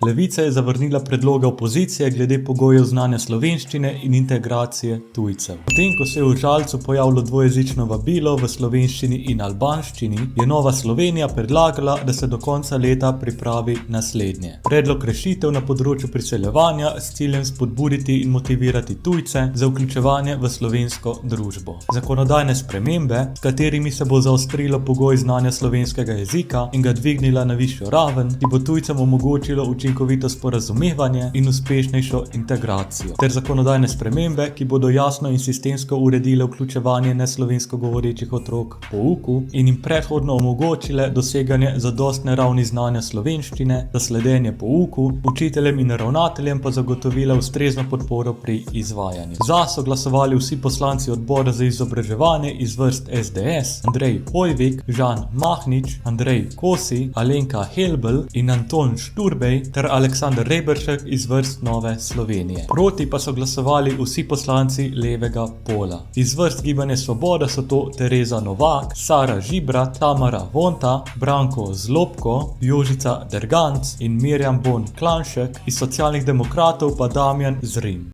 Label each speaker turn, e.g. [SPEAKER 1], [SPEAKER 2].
[SPEAKER 1] Levica je zavrnila predloge opozicije glede pogojev znanja slovenščine in integracije tujcev. Potem, ko se je v Žalcu pojavilo dvojezično vabilo v slovenščini in albanščini, je Nova Slovenija predlagala, da se do konca leta pripravi naslednje. Predlog rešitev na področju priseljevanja s ciljem spodbuditi in motivirati tujce za vključevanje v slovensko družbo. Zakonodajne spremembe, s katerimi se bo zaostrilo pogoj znanja slovenskega jezika in ga dvignila na višjo raven, ki bo tujcem omogočilo učinkovito sporazumevanje in uspešnejšo integracijo. Ter zakonodajne spremembe, ki bodo jasno in sistemsko uredile vključevanje neslovensko govorečih otrok v pouku in jim predhodno omogočile doseganje zadostne ravni znanja slovenščine za sledenje pouku, učiteljem in ravnateljem pa zagotovila ustrezno podporo pri izvajanju. Za so glasovali vsi poslanci odbora za izobraževanje iz vrst SDS, Andrej Hoivik, Žan Mahnič, Andrej Kosi, Alenka Helbl in Anton Šturbej ter Aleksander Reberšek iz vrst Nove Slovenije. Proti pa so glasovali vsi poslanci levega pola. Iz vrst Gibanja Svoboda so to Tereza Novak, Sara Žibrat, Tamara Vonta, Branko Zlobko, Jožica Derganc in Mirjam Bon Klanšek, iz Socialnih demokratov pa Damjan Zrim.